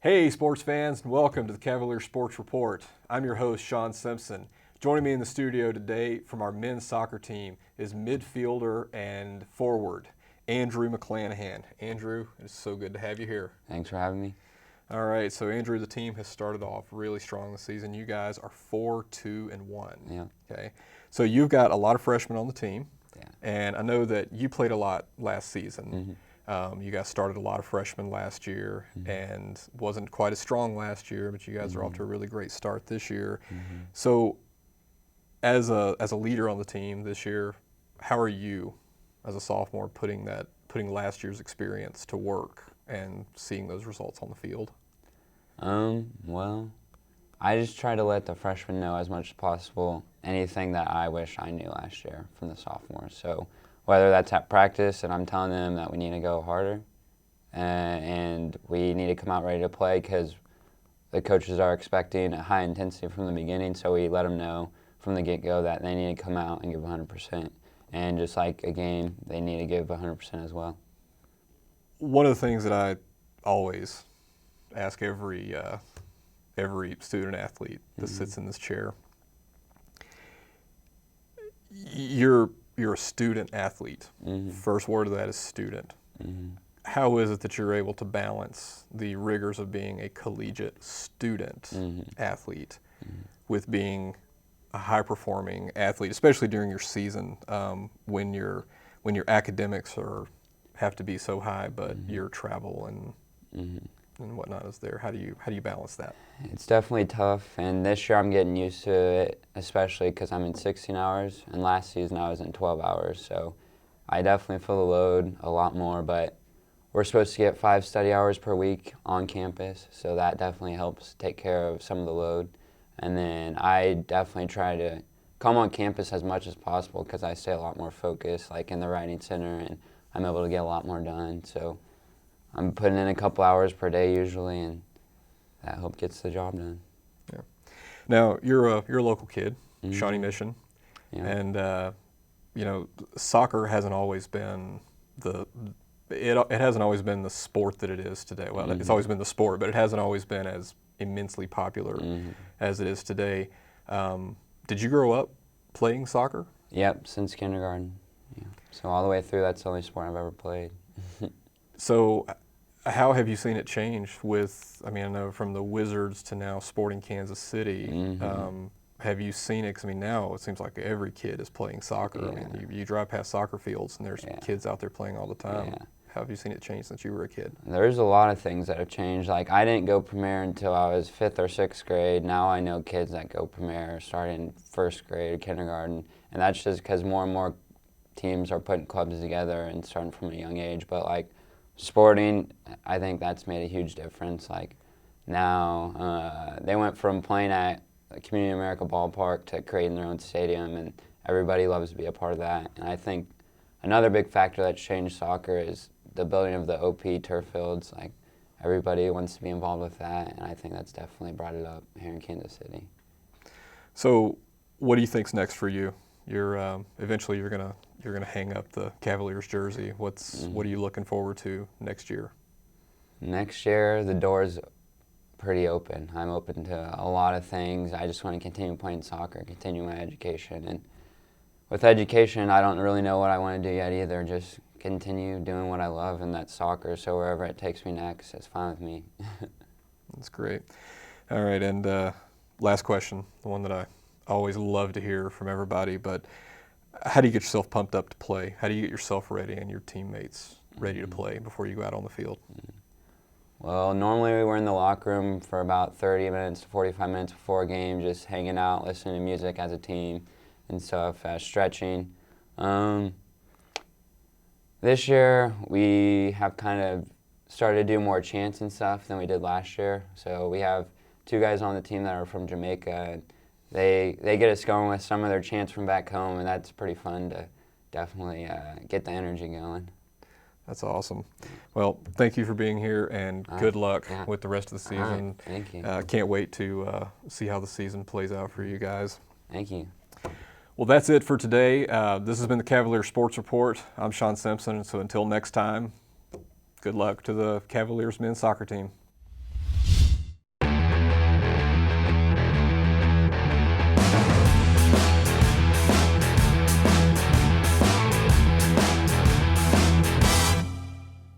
Hey sports fans, and welcome to the Cavalier Sports Report. I'm your host, Shawn Simpson. Joining me in the studio today from our men's soccer team is midfielder and forward, Andrew McClanahan. Andrew, it's so good to have you here. Thanks for having me. All right, so Andrew, the team has started off really strong this season. You guys are 4-2-1. Yeah. Okay, so you've got a lot of freshmen on the team, Yeah. and I know that you played a lot last season. Mm-hmm. You guys started a lot of freshmen last year and wasn't quite as strong last year, but you guys are off to a really great start this year. So as a leader on the team this year, how are you as a sophomore putting last year's experience to work and seeing those results on the field? Well, I just try to let the freshmen know as much as possible anything that I wish I knew last year from the sophomores. So whether that's at practice and I'm telling them that we need to go harder and we need to come out ready to play because the coaches are expecting a high intensity from the beginning, so we let them know from the get-go that they need to come out and give 100%. And just like a game, they need to give 100% as well. One of the things that I always ask every student athlete that sits in this chair, you're a student athlete. First word of that is student. How is it that you're able to balance the rigors of being a collegiate student athlete with being a high-performing athlete, especially during your season when your academics have to be so high, but your travel and whatnot is there? How do you balance that? It's definitely tough, and this year I'm getting used to it, especially because I'm in 16 hours, and last season I was in 12 hours, so I definitely feel the load a lot more, but we're supposed to get 5 study hours per week on campus, so that definitely helps take care of some of the load. And then I definitely try to come on campus as much as possible because I stay a lot more focused, like in the writing center, and I'm able to get a lot more done. So I'm putting in a couple hours per day usually, and that help gets the job done. Yeah. Now you're a local kid, Shawnee Mission, and soccer hasn't always been it hasn't always been the sport that it is today. Well, it's always been the sport, but it hasn't always been as immensely popular as it is today. Did you grow up playing soccer? Yep, since kindergarten. Yeah. So all the way through, that's the only sport I've ever played. So how have you seen it change with, I know from the Wizards to now Sporting Kansas City. Have you seen it? 'Cause now it seems like every kid is playing soccer. Yeah. You drive past soccer fields and there's kids out there playing all the time. Yeah. How have you seen it change since you were a kid? There's a lot of things that have changed. Like, I didn't go Premier until I was 5th or 6th grade. Now I know kids that go Premier starting 1st grade or kindergarten, and that's just because more and more teams are putting clubs together and starting from a young age. But like Sporting, I think that's made a huge difference. Like now, they went from playing at Community America Ballpark to creating their own stadium, and everybody loves to be a part of that. And I think another big factor that's changed soccer is the building of the OP turf fields. Like, everybody wants to be involved with that, and I think that's definitely brought it up here in Kansas City. So, what do you think's next for you? Eventually you're gonna hang up the Cavaliers jersey. What are you looking forward to next year? Next year, the door's pretty open. I'm open to a lot of things. I just want to continue playing soccer, continue my education, and with education, I don't really know what I want to do yet either. Just continue doing what I love, and that's soccer. So wherever it takes me next, it's fine with me. That's great. All right, and last question, the one that I always love to hear from everybody, but how do you get yourself pumped up to play? How do you get yourself ready and your teammates ready to play before you go out on the field? Well, normally we were in the locker room for about 30 minutes to 45 minutes before a game, just hanging out, listening to music as a team and stuff, stretching. This year we have kind of started to do more chants and stuff than we did last year. So we have 2 guys on the team that are from Jamaica, and they get us going with some of their chants from back home, and that's pretty fun to definitely get the energy going. That's awesome. Well, thank you for being here, and good luck with the rest of the season. Thank you. Can't wait to see how the season plays out for you guys. Thank you. Well, that's it for today. This has been the Cavalier Sports Report. I'm Shawn Simpson, so until next time, good luck to the Cavaliers men's soccer team.